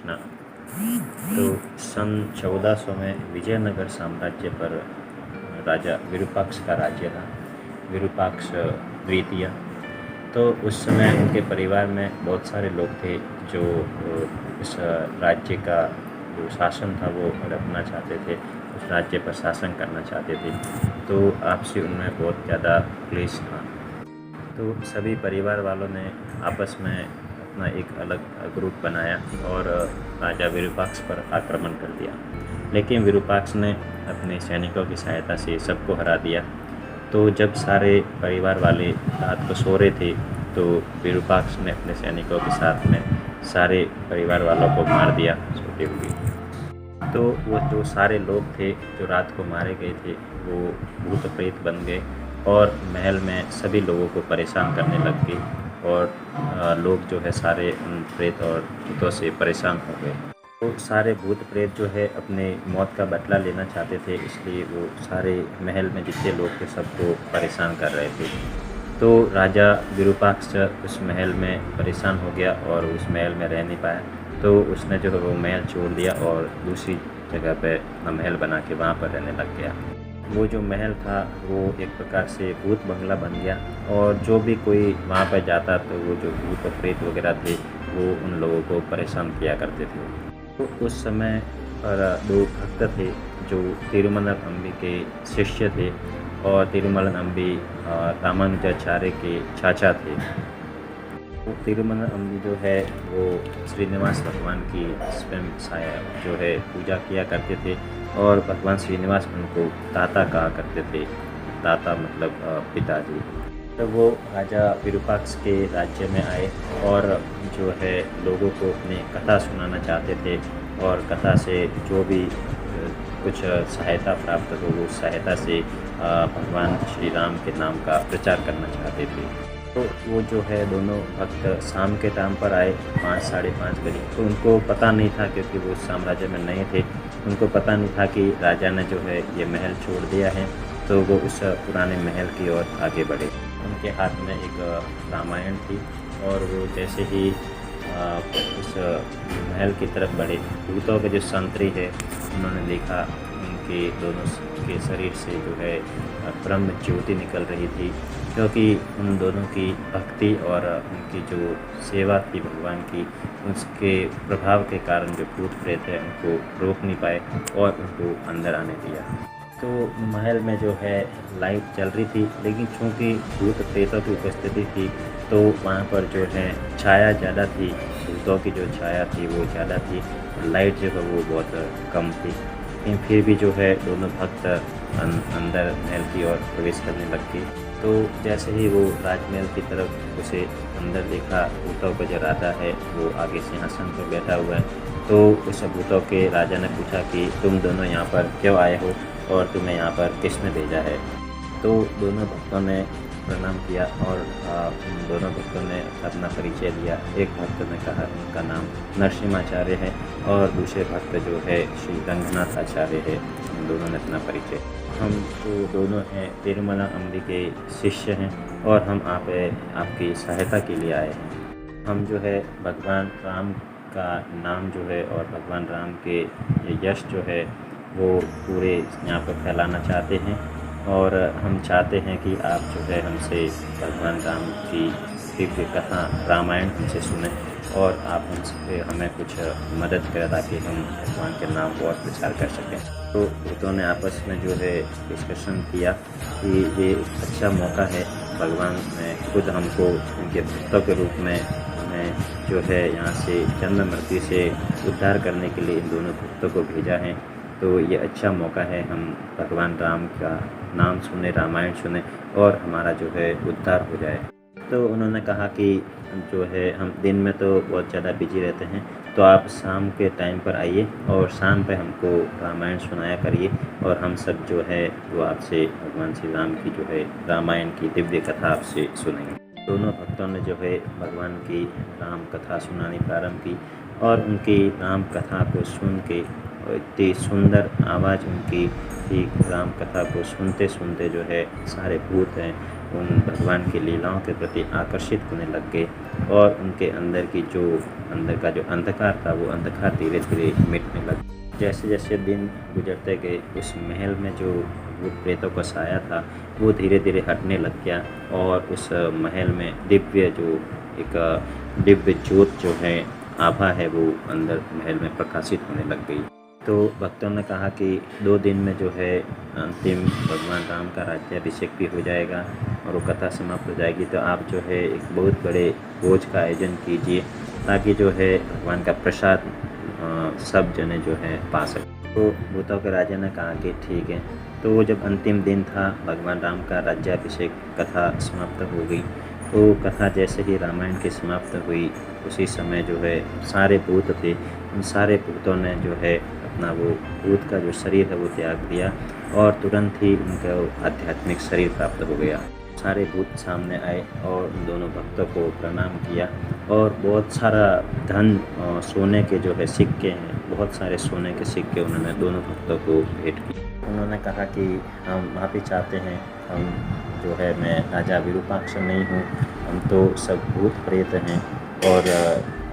देखना। तो सन 1400 में विजयनगर साम्राज्य पर राजा विरूपाक्ष का राज्य था, विरूपाक्ष द्वितीय। तो उस समय उनके परिवार में बहुत सारे लोग थे जो इस राज्य का जो शासन था वो हड़पना चाहते थे, उस राज्य पर शासन करना चाहते थे। तो आपसी उनमें बहुत ज़्यादा क्लेश था। तो सभी परिवार वालों ने आपस में अपना एक अलग ग्रुप बनाया और राजा विरूपाक्ष पर आक्रमण कर दिया। लेकिन विरूपाक्ष ने अपने सैनिकों की सहायता से सबको हरा दिया। तो जब सारे परिवार वाले रात को सो रहे थे तो विरूपाक्ष ने अपने सैनिकों के साथ में सारे परिवार वालों को मार दिया सोते हुए। तो वो जो सारे लोग थे जो रात को मारे गए थे वो भूत प्रेत बन गए और महल में सभी लोगों को परेशान करने लग गए और लोग जो है सारे उन प्रेत और भूतों से परेशान हो गए। तो सारे भूत प्रेत जो है अपने मौत का बदला लेना चाहते थे, इसलिए वो सारे महल में जितने लोग थे सबको परेशान कर रहे थे। तो राजा विरूपाक्ष उस महल में परेशान हो गया और उस महल में रह नहीं पाया। तो उसने जो है वो महल छोड़ दिया और दूसरी जगह पे अपना महल बना के वहाँ पर रहने लग गया। वो जो महल था वो एक प्रकार से भूत बंगला बन गया और जो भी कोई वहाँ पर जाता तो वो जो भूत और प्रेत वगैरह थे वो उन लोगों को परेशान किया करते थे। तो उस समय पर दो भक्त थे जो तिरुमला अम्बी के शिष्य थे और तिरुमला अम्बी रामानुजाचार्य के चाचा थे। तो तिरुमला अम्बी जो है वो श्रीनिवास भगवान की स्वयं जो है पूजा किया करते थे और भगवान श्रीनिवास उनको ताता कहा करते थे। ताता मतलब पिताजी। तो वो राजा विरूपाक्ष के राज्य में आए और जो है लोगों को अपनी कथा सुनाना चाहते थे और कथा से जो भी कुछ सहायता प्राप्त हो वो सहायता से भगवान श्री राम के नाम का प्रचार करना चाहते थे। तो वो जो है दोनों भक्त शाम के टाइम पर आए 5 साढ़े 5 बजे। तो उनको पता नहीं था क्योंकि वो साम्राज्य में नए थे, उनको पता नहीं था कि राजा ने जो है ये महल छोड़ दिया है। तो वो उस पुराने महल की ओर आगे बढ़े। उनके हाथ में एक रामायण थी और वो जैसे ही उस महल की तरफ बढ़े, भूतों के जो संतरी है उन्होंने देखा उनके दोनों के शरीर से जो है ब्रह्म ज्योति निकल रही थी, क्योंकि उन दोनों की भक्ति और उनकी जो सेवा थी भगवान की, उसके प्रभाव के कारण जो भूत प्रेत है उनको रोक नहीं पाए और उनको अंदर आने दिया। तो महल में जो है लाइट चल रही थी, लेकिन चूँकि भूत प्रेतों की उपस्थिति थी तो वहाँ पर जो है छाया ज़्यादा थी, भूतों की जो छाया थी वो ज़्यादा थी, लाइट जो है वो बहुत कम थी। लेकिन फिर भी जो है दोनों भक्त अंदर महल की ओर प्रवेश करने लग गए। तो जैसे ही वो राजमहल की तरफ उसे अंदर देखा, भूतों का जो राजा है वो आगे सिंहासन पर बैठा हुआ है। तो उस भूतों के राजा ने पूछा कि तुम दोनों यहाँ पर क्यों आए हो और तुम्हें यहाँ पर किसने भेजा है। तो दोनों भक्तों ने प्रणाम किया और उन दोनों भक्तों ने अपना परिचय दिया। एक भक्त ने कहा उनका नाम नरसिम्हाचार्य है और दूसरे भक्त जो है श्री रंगनाथ आचार्य है। उन दोनों ने अपना परिचय। हम तो दोनों हैं तिरुमला अम्बी के शिष्य हैं और हम आपकी सहायता के लिए आए हैं। हम जो है भगवान राम का नाम जो है और भगवान राम के यश जो है वो पूरे यहाँ पर फैलाना चाहते हैं और हम चाहते हैं कि आप जो है हमसे भगवान राम की दिव्य कथा रामायण हमसे सुने और आप हमसे हमें कुछ मदद करें ताकि हम भगवान के नाम को और प्रचार कर सकें। तो भूतों ने आपस में जो है डिस्कशन किया कि ये अच्छा मौका है, भगवान ने खुद हमको उनके भक्तों के रूप में हमें जो है यहाँ से जन्म मृत्यु से उद्धार करने के लिए इन दोनों भक्तों को भेजा है। तो ये अच्छा मौका है, हम भगवान राम का नाम सुने, रामायण सुने और हमारा जो है उद्धार हो जाए। तो उन्होंने कहा कि जो है हम दिन में तो बहुत ज़्यादा बिजी रहते हैं, तो आप शाम के टाइम पर आइए और शाम पे हमको रामायण सुनाया करिए और हम सब जो है वो आपसे भगवान श्री राम की जो है रामायण की दिव्य कथा आपसे सुनेंगे। दोनों भक्तों ने जो है भगवान की राम कथा सुनानी प्रारंभ की और उनकी राम कथा को सुन के और इतनी सुंदर आवाज़ उनकी कि राम कथा को सुनते सुनते जो है सारे भूत हैं उन भगवान की लीलाओं के प्रति आकर्षित होने लग गए और उनके अंदर की जो अंदर का जो अंधकार था वो अंधकार धीरे धीरे मिटने लगा। जैसे जैसे दिन गुजरते गए उस महल में जो भूत प्रेतों का साया था वो धीरे धीरे हटने लग गया और उस महल में एक दिव्य ज्योत जो है आभा है वो अंदर महल में प्रकाशित होने लग गई। तो भक्तों ने कहा कि 2 दिन में जो है अंतिम भगवान राम का राज्याभिषेक भी हो जाएगा और वो कथा समाप्त हो जाएगी, तो आप जो है एक बहुत बड़े भोज का आयोजन कीजिए ताकि जो है भगवान का प्रसाद सब जने जो है पा सके। तो भूतों के राजा ने कहा कि ठीक है। तो वो जब अंतिम दिन था भगवान राम का राज्याभिषेक कथा समाप्त हो गई, तो कथा जैसे ही रामायण की समाप्त हुई उसी समय जो है सारे भूत थे उन सारे भूतों ने जो है अपना वो भूत का जो शरीर है वो त्याग दिया और तुरंत ही उनका आध्यात्मिक शरीर प्राप्त हो गया। सारे भूत सामने आए और उन दोनों भक्तों को प्रणाम किया और बहुत सारा धन सोने के जो है सिक्के हैं, बहुत सारे सोने के सिक्के उन्होंने दोनों भक्तों को भेंट किए। उन्होंने कहा कि हम माफ़ी चाहते हैं, हम जो है मैं राजा विरूपाक्ष नहीं हूँ, हम तो सब भूत प्रेत हैं और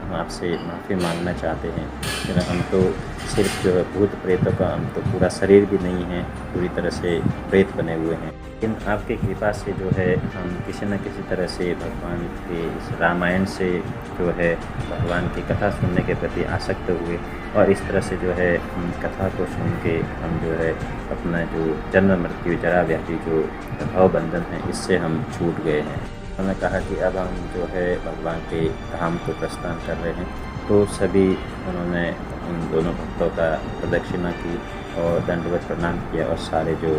हम आपसे माफ़ी मांगना चाहते हैं। फिर हम तो सिर्फ जो है भूत प्रेतों का हम तो पूरा शरीर भी नहीं है, पूरी तरह से प्रेत बने हुए हैं, लेकिन आपकी कृपा से जो है हम किसी न किसी तरह से भगवान के इस रामायण से जो है भगवान की कथा सुनने के प्रति आसक्त हुए और इस तरह से जो है कथा को सुन के हम जो है अपना जो जन्म मृत्यु जरा व्याधि जो भाव बंधन है इससे हम छूट गए हैं। उन्होंने कहा कि अब हम जो है भगवान के धाम को प्रस्थान कर रहे हैं। तो सभी उन्होंने उन दोनों भक्तों का प्रदक्षिणा की और दंडवत प्रणाम किया और सारे जो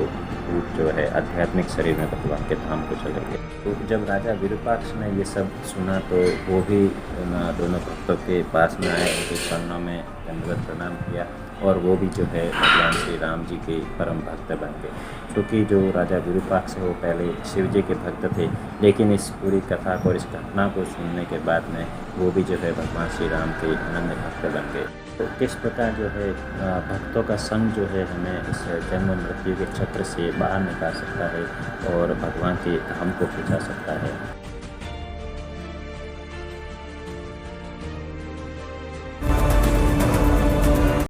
भूत जो है आध्यात्मिक शरीर में भगवान के धाम को चले गए। तो जब राजा विरूपाक्ष ने ये सब सुना तो वो भी उन दोनों भक्तों के पास में आए, उनके चरणों में दंडवत प्रणाम किया और वो भी जो है भगवान श्री राम जी के परम भक्त बन गए। क्योंकि जो राजा विरूपाक्ष है वो पहले शिव जी के भक्त थे, लेकिन इस पूरी कथा को और इस घटना को सुनने के बाद में वो भी जो है भगवान श्री राम के अनन्य भक्त बन गए। तो किस प्रकार जो है भक्तों का संग जो है हमें इस जन्म मृत्यु के चक्र से बाहर निकाल सकता है और भगवान के धाम को पहुँचा सकता है।